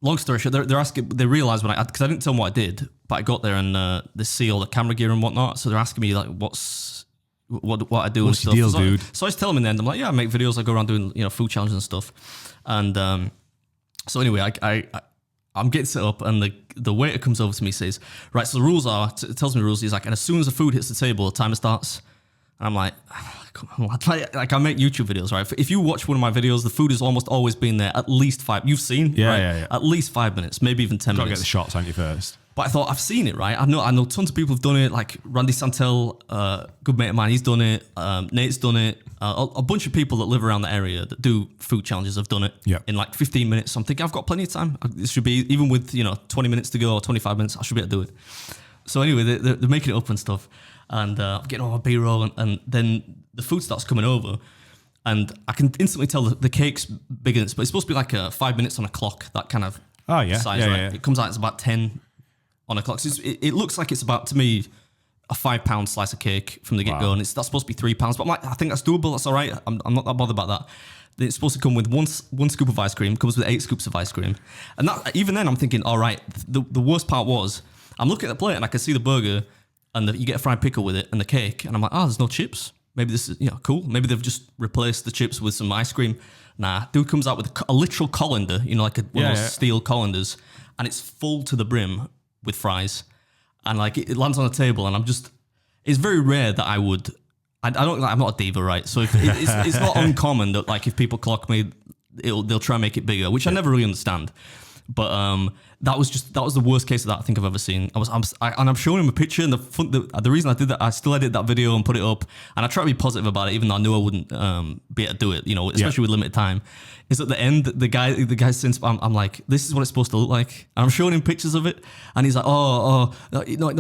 long story short, they're asking. They realised because I didn't tell them what I did, but I got there and they see all the camera gear and whatnot. So they're asking me like, what's what I do What's and your stuff. deal, dude? So I just tell them in the end, I'm like, yeah, I make videos. I go around doing food challenges and stuff. And so anyway, I'm getting set up, and the waiter comes over to me, says, right, so the rules are, it tells me the rules. He's like, and as soon as the food hits the table, the timer starts. And I'm like, come on, like I make YouTube videos, right? If you watch one of my videos, the food has almost always been there at least 5. You've seen, right? Yeah. At least 5 minutes, maybe even 10 Got to minutes. get the shots on you first. But I thought, I've seen it, right? I know tons of people have done it, like Randy Santel, good mate of mine, he's done it. Nate's done it. A bunch of people that live around the area that do food challenges have done it in like 15 minutes. So I'm thinking, I've got plenty of time. This should be, even with 20 minutes to go or 25 minutes, I should be able to do it. So anyway, they're making it up and stuff. And I'm getting all my B-roll, and then the food starts coming over. And I can instantly tell the cake's bigger, but it's supposed to be like 5 minutes on a clock, that kind of size, right? Yeah. It comes out, it's about 10 on a clock. So it looks like it's about, to me, a £5 slice of cake from the get-go, and that's supposed to be £3. But I'm like, I think that's doable, that's all right. I'm not that bothered about that. It's supposed to come with one scoop of ice cream, comes with 8 scoops of ice cream. And that, even then I'm thinking, all right, the worst part was, I'm looking at the plate and I can see the burger, and you get a fried pickle with it and the cake. And I'm like, there's no chips. Maybe this is, cool. Maybe they've just replaced the chips with some ice cream. Nah, dude comes out with a literal colander, like one of those steel colanders, and it's full to the brim with fries. And like it lands on the table, and it's very rare that I'm not a diva, right? So it's not uncommon that like if people clock me, they'll try and make it bigger, which I never really understand. But that was the worst case of that I think I've ever seen. I'm showing him a picture, and the reason I did that, I still edited that video and put it up, and I try to be positive about it, even though I knew I wouldn't be able to do it, especially with limited time. Is at the end, the guy since I'm like, this is what it's supposed to look like, and I'm showing him pictures of it, and he's like, no,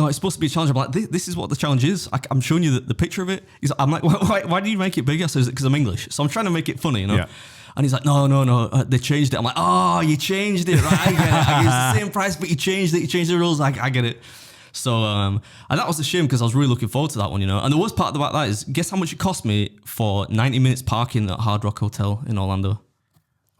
it's supposed to be a challenge. I'm like, this is what the challenge is. I'm showing you the picture of it. I'm like, why do you make it bigger? So because I'm English, so I'm trying to make it funny, Yeah. And he's like, no, they changed it. I'm like, you changed it, right? I get it. It's the same price, but you changed it. You changed the rules. I get it. So, and that was a shame because I was really looking forward to that one, And the worst part about that is, guess how much it cost me for 90 minutes parking at Hard Rock Hotel in Orlando?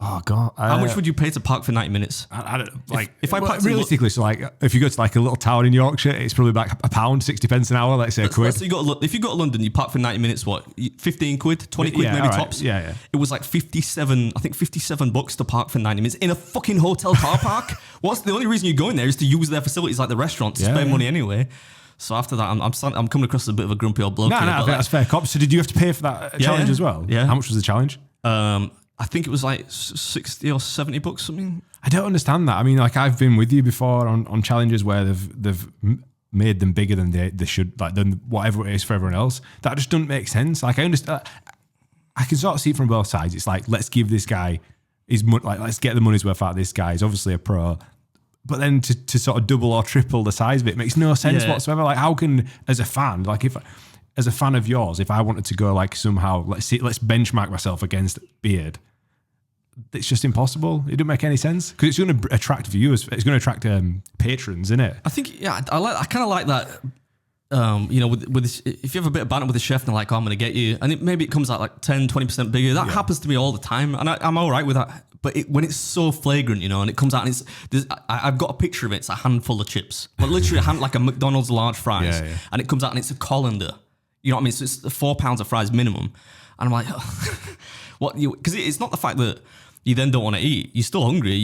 Oh God! How much would you pay to park for 90 minutes? I don't like. If I parked realistically, so like if you go to like a little town in Yorkshire, it's probably like £1, 60 pence an hour. Let's say a quid. So if you go to London, you park for 90 minutes. What? 15 quid, 20 quid, maybe tops. Yeah. It was like $57 to park for 90 minutes in a fucking hotel car park. What's the only reason you're going there is to use their facilities like the restaurant to spend money anyway. So after that, I'm coming across as a bit of a grumpy old bloke. No, I think that's fair cop. So did you have to pay for that challenge as well? Yeah. How much was the challenge? I think it was like $60 or $70 something. I don't understand that. I mean, like I've been with you before on challenges where they've made them bigger than they should, like than whatever it is for everyone else. That just doesn't make sense. Like I understand, I can sort of see it from both sides. It's like, let's give this guy his money, like let's get the money's worth out of this guy. He's obviously a pro. But then to sort of double or triple the size of it makes no sense whatsoever. Like how can, as a fan, like as a fan of yours, if I wanted to go like somehow, let's benchmark myself against Beard, it's just impossible. It doesn't make any sense because it's going to attract viewers. It's going to attract patrons, isn't it? I think, I kind of like that. With this, if you have a bit of banter with the chef and they're like, I'm going to get you, and maybe it comes out like 10, 20% bigger. That happens to me all the time, and I'm all right with that. But when it's so flagrant, and it comes out and I've got a picture of it. It's a handful of chips, but literally like a McDonald's large fries, and it comes out and it's a colander. You know what I mean? So it's £4 of fries minimum, and I'm like, because it's not the fact that you then don't want to eat. You're still hungry.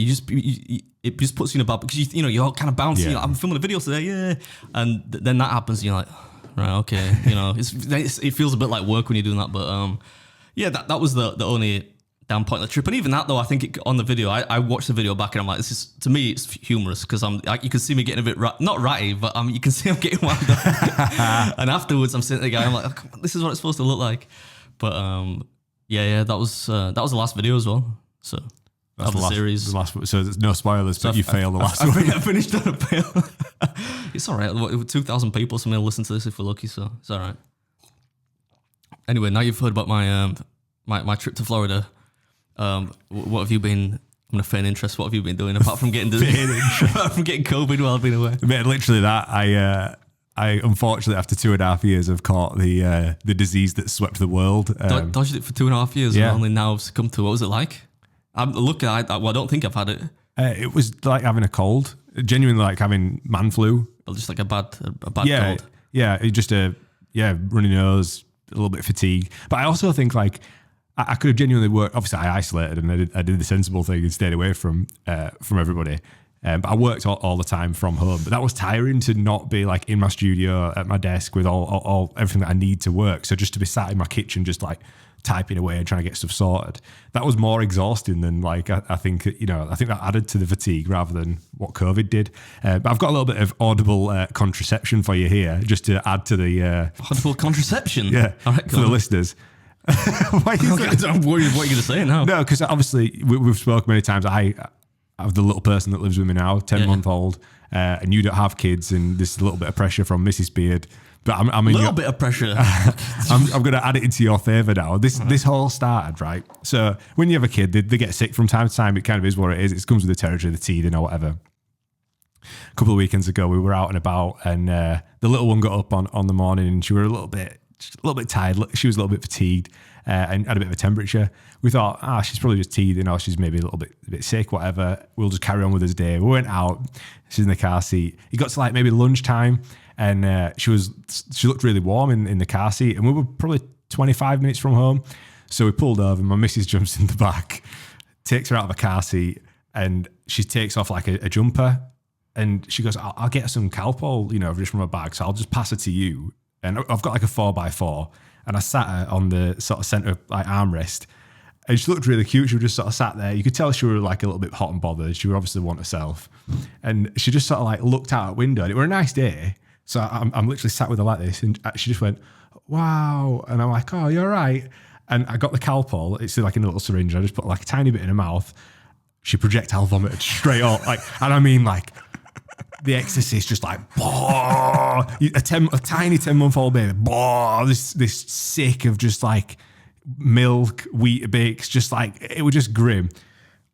It just puts you in a bad, because you're all kind of bouncy. Like, I'm filming a video today, and then that happens. And you're like, right, okay, it feels a bit like work when you're doing that. But that was the only down point of the trip. And even that though, I think on the video, I watched the video back and I'm like, to me it's humorous because you can see me getting a bit not ratty, but you can see I'm getting wound up. And afterwards, I'm sitting there, I'm like, oh, come on, this is what it's supposed to look like. But that was the last video as well. So that's of the series. So there's no spoilers, but you failed the last one. I finished on a fail. It's all right. 2,000 people, somebody will listen to this if we're lucky, so it's all right. Anyway, now you've heard about my my trip to Florida. What have you been? I'm gonna feign interest. What have you been doing apart from getting apart from getting COVID while I've been away? Mate, literally that. I unfortunately after 2.5 years have caught the disease that swept the world. Dodged it for 2.5 years, and only now I've succumbed to. What was it like? I don't think I've had it. It was like having a cold. Genuinely like having man flu. Just like a bad cold. Yeah, just runny nose, little bit fatigued. But I also think like I could have genuinely worked. Obviously, I isolated and I did the sensible thing and stayed away from everybody. But I worked all the time from home. But that was tiring to not be like in my studio at my desk with all everything that I need to work. So just to be sat in my kitchen, just like typing away and trying to get stuff sorted, that was more exhausting than like I think that added to the fatigue rather than what COVID did. But I've got a little bit of audible contraception for you here, just to add to the audible contraception. Yeah, all right, for the listeners. I'm worried what you're going to say now. No, because obviously we've spoken many times. I have the little person that lives with me now, 10-month-old, and you don't have kids, and there's a little bit of pressure from Mrs. Beard. But I'm in a little bit of pressure. I'm going to add it into your favour now. This whole started, right? So when you have a kid, they get sick from time to time. It kind of is what it is. It comes with the territory, the teething or whatever. A couple of weekends ago, we were out and about, and the little one got up on the morning, and she was a little bit tired. She was a little bit fatigued and had a bit of a temperature. We thought, she's probably just teething, or she's maybe a little bit sick, whatever. We'll just carry on with this day. We went out. She's in the car seat. It got to like maybe lunchtime, and she looked really warm in the car seat, and we were probably 25 minutes from home. So we pulled over. My missus jumps in the back, takes her out of the car seat, and she takes off like a jumper, and she goes, I'll get some Calpol, just from her bag, so I'll just pass it to you. And I've got like a 4x4, and I sat her on the sort of centre like armrest, and she looked really cute. She was just sort of sat there. You could tell she was like a little bit hot and bothered. She would obviously want herself, and she just sort of like looked out a window. And it was a nice day, so I'm literally sat with her like this, and she just went, "Wow!" And I'm like, "Oh, you're all right." And I got the Calpol. It's like in a little syringe. I just put like a tiny bit in her mouth. She projectile vomited straight up, and I mean like. The ecstasy is just like, a tiny 10-month-old baby, this sick of just like milk, Weetabix, just like, it was just grim.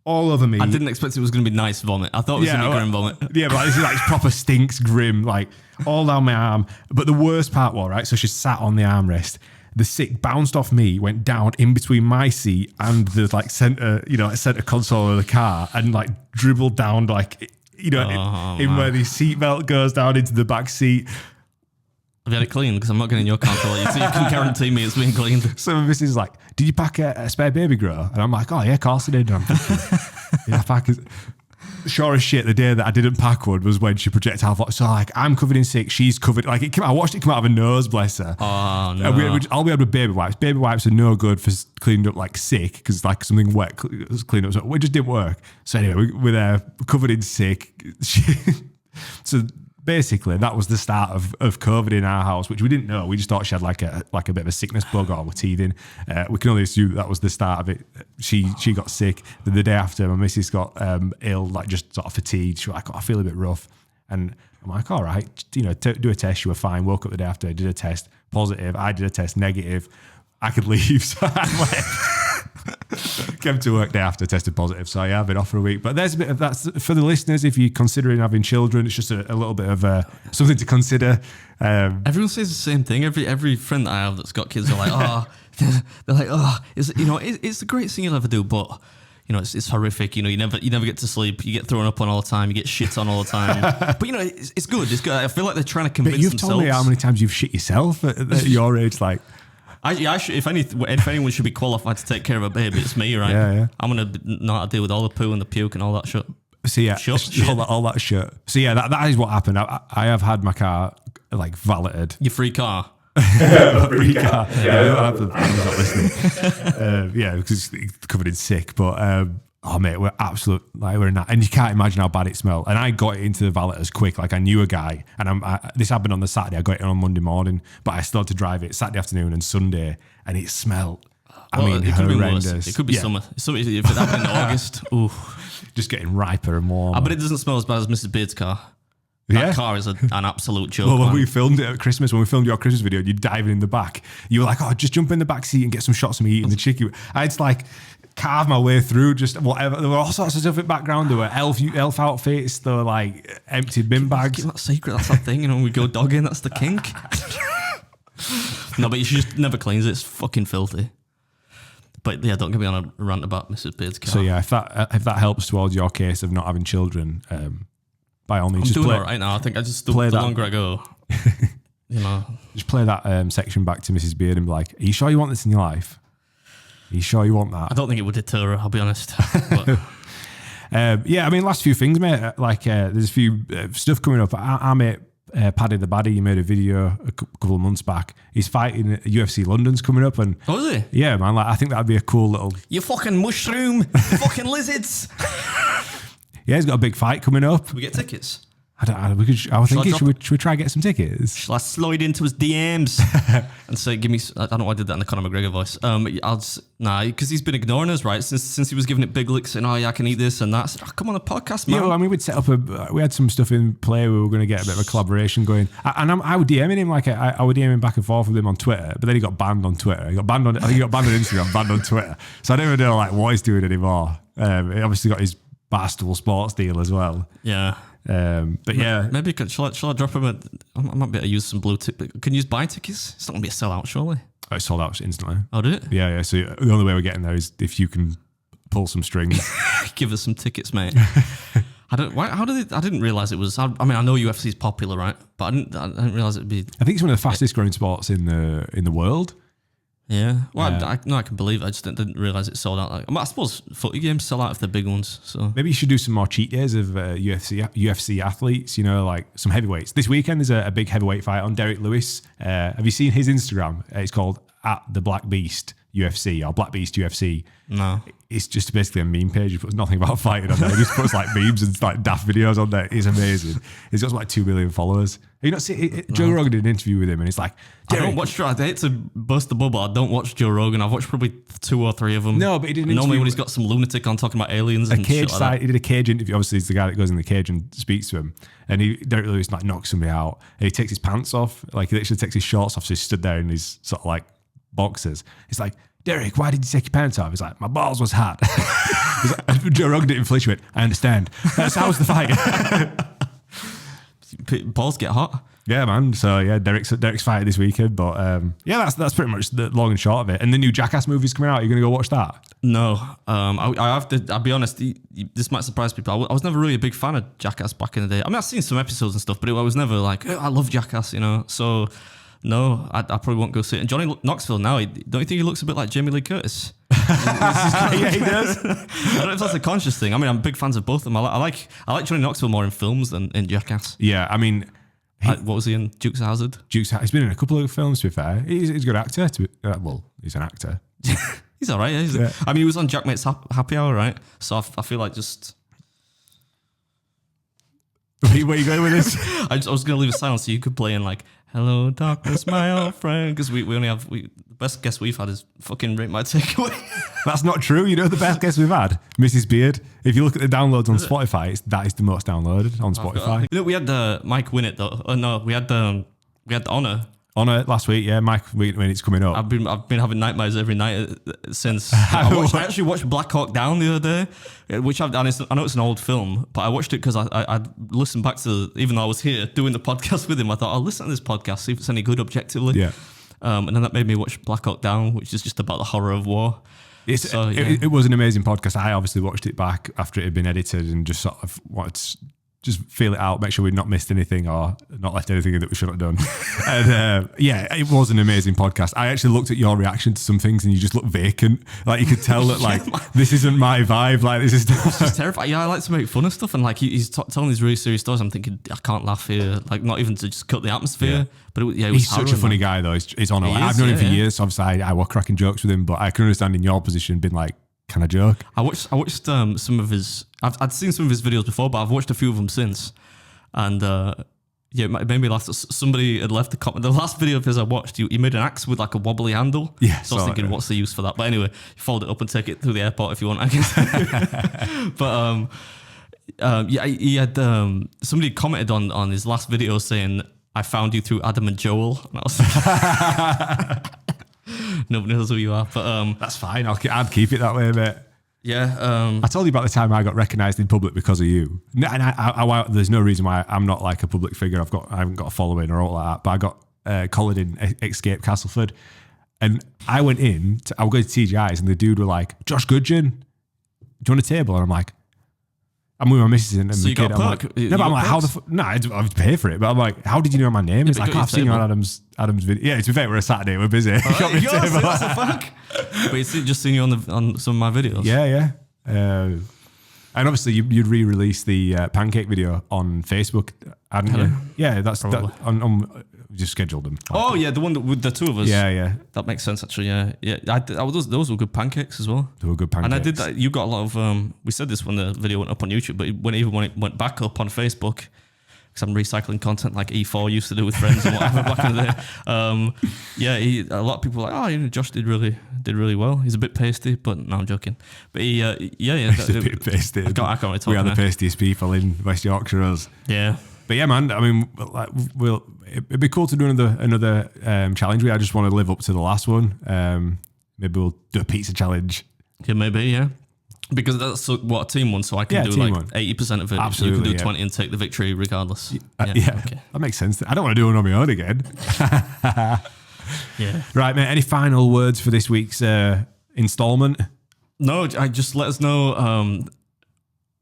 All over me. I didn't expect it was going to be nice vomit. I thought it was going to be grim vomit. Yeah, but this is like proper stinks grim, like all down my arm. But the worst part was, right, so she sat on the armrest. The sick bounced off me, went down in between my seat and the like center console of the car, and like dribbled down like... in where the seatbelt goes down into the back seat. Have you had it cleaned? Because I'm not getting your control. So you can guarantee me it's been cleaned. So my missus is like, did you pack a spare baby grow? And I'm like, oh yeah, of course I did. And I'm thinking, I pack it. Sure as shit, the day that I didn't pack one was when she projectile vomited. So like, I'm covered in sick, she's covered. Like I watched it come out of her nose, bless her. Oh no. And I'll be able with baby wipes. Baby wipes are no good for cleaning up like sick, because like something wet cleaned up. So it just didn't work. So anyway, we're there covered in sick. So basically, that was the start of COVID in our house, which we didn't know. We just thought she had like a bit of a sickness bug or was teething. We can only assume that was the start of it. She got sick. The day after, my missus got ill, like just sort of fatigued. She was like, I feel a bit rough. And I'm like, all right, do a test. You were fine. Woke up the day after, did a test, positive. I did a test, negative. I could leave. So I came to work day after, tested positive. So yeah, I've been off for a week. But there's a bit of that's for the listeners. If you're considering having children, it's just a little bit of something to consider. Everyone says the same thing. Every friend that I have that's got kids are like, it's the greatest thing you'll ever do, but. It's horrific. You never get to sleep. You get thrown up on all the time. You get shit on all the time. But it's good. It's good. I feel like they're trying to convince themselves. But you've told me how many times you've shit yourself at your age. Like, if anyone should be qualified to take care of a baby, it's me, right? Yeah. I'm gonna know how to deal with all the poo and the puke and all that shit. So yeah, all that shit. So yeah, that is what happened. I have had my car like valeted. Your free car. Free car. I'm not listening. Because it's covered in sick. But oh mate, we're absolute we're in that, and you can't imagine how bad it smelled. And I got it into the valeters quick. Like I knew a guy, and this happened on the Saturday. I got it on Monday morning, but I still had to drive it Saturday afternoon and Sunday, and it smelled. It could be horrendous. worse. It could be summer. If it happened in August, ooh, just getting riper and warmer. But it doesn't smell as bad as Mrs. Beard's car. That car is an absolute joke. Well, when we filmed it at Christmas, when we filmed your Christmas video, you're diving in the back. You were like, oh, just jump in the back seat and get some shots of me eating the chicken. I had to like carve my way through just whatever. There were all sorts of stuff in the background. There were elf outfits. There were like empty bin bags. Keep that secret. That's that thing. We go dogging. That's the kink. No, but she just never cleans it. It's fucking filthy. But yeah, don't get me on a rant about Mrs. Beard's car. So yeah, if that helps towards your case of not having children, by all means, I'm doing all right now. I think I just the longer I go, you know. Just play that section back to Mrs. Beard and be like, are you sure you want this in your life? Are you sure you want that? I don't think it would deter her, I'll be honest. But yeah, I mean, last few things, mate. Like, there's a few stuff coming up. Our mate, Paddy the Baddie, he made a video a couple of months back. He's fighting at UFC London's coming up. And oh, is he? Yeah, man. Like, I think that'd be a cool little... You fucking mushroom. You fucking lizards. Yeah, he's got a big fight coming up. Can we get tickets? I was thinking, should we try and get some tickets? Shall I slide into his DMs and say, give me... I don't know why I did that in the Conor McGregor voice. Nah, because he's been ignoring us, right? Since he was giving it big licks and, oh, yeah, I can eat this and that. I said, come on the podcast, man. Yeah, well, I mean, we'd set up we had some stuff in play. We were going to get a bit of a collaboration going. I was DMing him, like, I was DMing back and forth with him on Twitter, but then he got banned on Twitter. I think he got banned on Instagram, banned on Twitter. So I don't even know, like, what he's doing anymore. He obviously got his Barstool Sports deal as well. Yeah. But yeah, maybe shall I drop him? I might be able to use some blue tick. Can you use buy tickets? It's not gonna be a sellout, surely. Oh, it sold out instantly. Oh, did it? Yeah. So the only way we're getting there is if you can pull some strings. Give us some tickets, mate. I didn't realize it was. I mean, I know UFC is popular, right? But I didn't realize it'd be. I think it's one of the fastest growing sports in the world. Yeah. Well, I can believe it. I just didn't realize it sold out. Like, I suppose footy games sell out if they're big ones. So maybe you should do some more cheat days of UFC athletes. You know, like some heavyweights. This weekend there's a big heavyweight fight on. Derek Lewis. Have you seen his Instagram? It's called @TheBlackBeast UFC or Black Beast UFC. No. It's just basically a meme page. He puts nothing about fighting on there. He just puts like memes and like daft videos on there. It's amazing. He's got like 2 million followers. Have you not seen Joe Rogan did an interview with him and it's like, I don't watch. I hate to burst the bubble. I don't watch Joe Rogan. I've watched probably 2 or 3 of them. No, but he did an normally interview when he's got some lunatic on talking about aliens a and cage shit like that. He did a cage interview. Obviously, he's the guy that goes in the cage and speaks to him. And Derek Lewis like knocks somebody out and he takes his pants off. Like he literally takes his shorts off. So he stood there in his sort of like boxers. He's like, Derek, why did you take your pants off? He's like, my balls was hot. Joe Rogan didn't flinch with it. I understand. That's how was the fight. Balls get hot. Yeah, man. So yeah, Derek's fight this weekend. But yeah, that's pretty much the long and short of it. And the new Jackass movie's coming out. Are you going to go watch that? No. I have to. I'll be honest. This might surprise people. I was never really a big fan of Jackass back in the day. I mean, I've seen some episodes and stuff, but I was never like, oh, I love Jackass, you know. So. No, I probably won't go see it. And Johnny Knoxville now, don't you think he looks a bit like Jamie Lee Curtis? Yeah, he does. I don't know if that's a conscious thing. I mean, I'm big fans of both of them. I like Johnny Knoxville more in films than in Jackass. Yeah, I mean... what was he in? Dukes of Hazzard? He's been in a couple of films, to be fair. He's a good actor. Well, he's an actor. He's all right, yeah. I mean, he was on Jack Mate's Happy Hour, right? So I feel like just... Where are you going with this? I was going to leave a silence so you could play in like, hello, darkness, my old friend. Because we only have, the best guest we've had is fucking Rate My Takeaway. That's not true. You know the best guest we've had? Mrs. Beard. If you look at the downloads on Spotify, that is the most downloaded on Spotify. You know, we had Mike Winnett though. Oh no, we had Honor. Honor last week, yeah, Mike, when it's coming up. I've been having nightmares every night since. I actually watched Black Hawk Down the other day, which I know it's an old film, but I watched it because I listened back to, even though I was here doing the podcast with him, I thought I'll listen to this podcast, see if it's any good objectively. Yeah. And then that made me watch Black Hawk Down, which is just about the horror of war. It was an amazing podcast. I obviously watched it back after it had been edited and just sort of wanted to just feel it out, make sure we'd not missed anything or not left anything that we shouldn't have done. And yeah, it was an amazing podcast. I actually looked at your reaction to some things and you just looked vacant. Like you could tell that like, this isn't my vibe. Like this is just terrifying. Yeah, I like to make fun of stuff and like he's telling these really serious stories. I'm thinking, I can't laugh here. Like not even to just cut the atmosphere. Yeah. But it was he's such a funny guy though. He's on. I've known him for years. So obviously I was cracking jokes with him, but I can understand in your position being like, can I joke? I watched some of his. I'd seen some of his videos before, but I've watched a few of them since, and yeah, it made me laugh. Somebody had left the comment. The last video of his I watched, he made an axe with like a wobbly handle. Yeah, so I was thinking, what's the use for that? But anyway, you fold it up and take it through the airport if you want, I guess. But yeah, he had somebody commented on his last video saying, "I found you through Adam and Joel," and I was like, nobody knows who you are, but that's fine. I'd keep it that way, mate. Yeah. I told you about the time I got recognised in public because of you. And there's no reason why I'm not like a public figure. I haven't got a following or all like that. But I got collared in Escape Castleford, and I went in. I was going to TGI's, and the dude were like, "Josh Goodgen, do you want a table?" And I'm like, I'm with my missus and So the you got kid. a I'm perk? like, You no, but I'm got like, how the perks? fuck? No, I would pay for it. But I'm like, how did you know my name? It's but like, you got I've seen you your on Adam's video. Yeah, to be fair, we're a Saturday. We're busy. Got me a Yours, table. that's the fuck. But it's just seen you on some of my videos. Yeah. And obviously, you'd re-release the pancake video on Facebook, hadn't you? Yeah, that's that, we just scheduled them. Oh yeah, the one with the two of us. Yeah. That makes sense actually. Yeah. Those were good pancakes as well. They were good pancakes. And I did that. You got a lot of. We said this when the video went up on YouTube, but when it went back up on Facebook, because I'm recycling content like E4 used to do with friends and whatever back in the day. A lot of people were like, oh, Josh did really well. He's a bit pasty, but no, I'm joking. But he's a bit pasty. I can't really talk. We are the now. pastiest people in West Yorkshire. Us. Yeah. But yeah, man. I mean, it'd be cool to do another challenge. I just want to live up to the last one. Maybe we'll do a pizza challenge. Yeah, maybe. Yeah. Because that's what a team one, so I can do like 80% of it. Absolutely, you can do 20 and take the victory regardless. Okay. That makes sense. I don't want to do it on my own again. Yeah. Right, mate. Any final words for this week's installment? No, I just let us know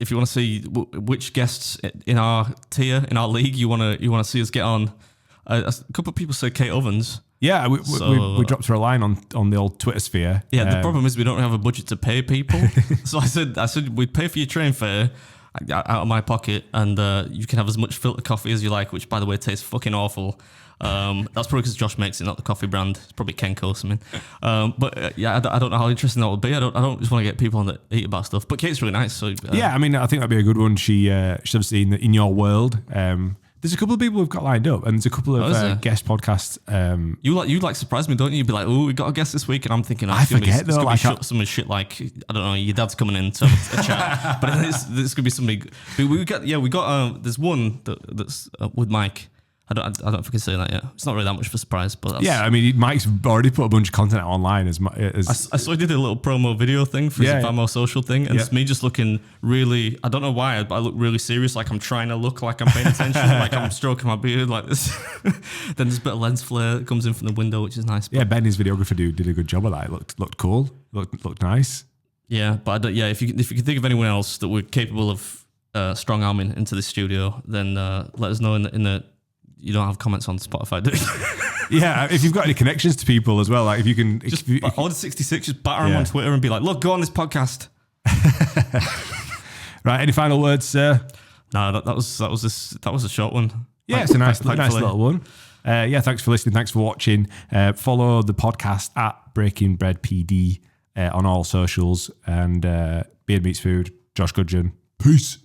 if you want to see which guests in our tier, in our league, you want to see us get on. A couple of people say Kate Ovens. Yeah, we dropped her a line on the old Twitter sphere. Yeah, the problem is we don't have a budget to pay people. So I said we'd pay for your train fare out of my pocket, and you can have as much filter coffee as you like, which by the way tastes fucking awful. That's probably because Josh makes it, not the coffee brand. It's probably Kenko or something. I don't know how interesting that would be. I don't just want to get people on that eat about stuff. But Kate's really nice. So yeah, I mean, I think that'd be a good one. She's obviously in your world. There's a couple of people we've got lined up, and there's a couple of guest podcasts. You surprise me, don't you? You'd be like, "Oh, we got a guest this week," and I'm thinking, I forget though. Like some shit like I don't know, your dad's coming in to have a chat, but this could be somebody. But we got. There's one that's with Mike. I don't know if I can say that yet. It's not really that much of a surprise, but that's, yeah, I mean, Mike's already put a bunch of content out online. I saw he did a little promo video thing for his Famo social thing, and it's me just looking really, I don't know why, but I look really serious, like I'm trying to look like I'm paying attention, like I'm stroking my beard like this. Then there's a bit of lens flare that comes in from the window, which is nice. Yeah, Ben, his videographer, did a good job of that. It looked cool, looked nice. Yeah, but if you can think of anyone else that we're capable of strong arming into the studio, then let us know in the you don't have comments on Spotify, do you? Yeah, if you've got any connections to people as well, like if you can... Order 66, just batter them on Twitter and be like, look, go on this podcast. Right, any final words, sir? No, that was a short one. Yeah, it's a nice little one. Thanks for listening. Thanks for watching. Follow the podcast at Breaking Bread PD on all socials. And Beard Meats Food, Josh Gudgeon. Peace.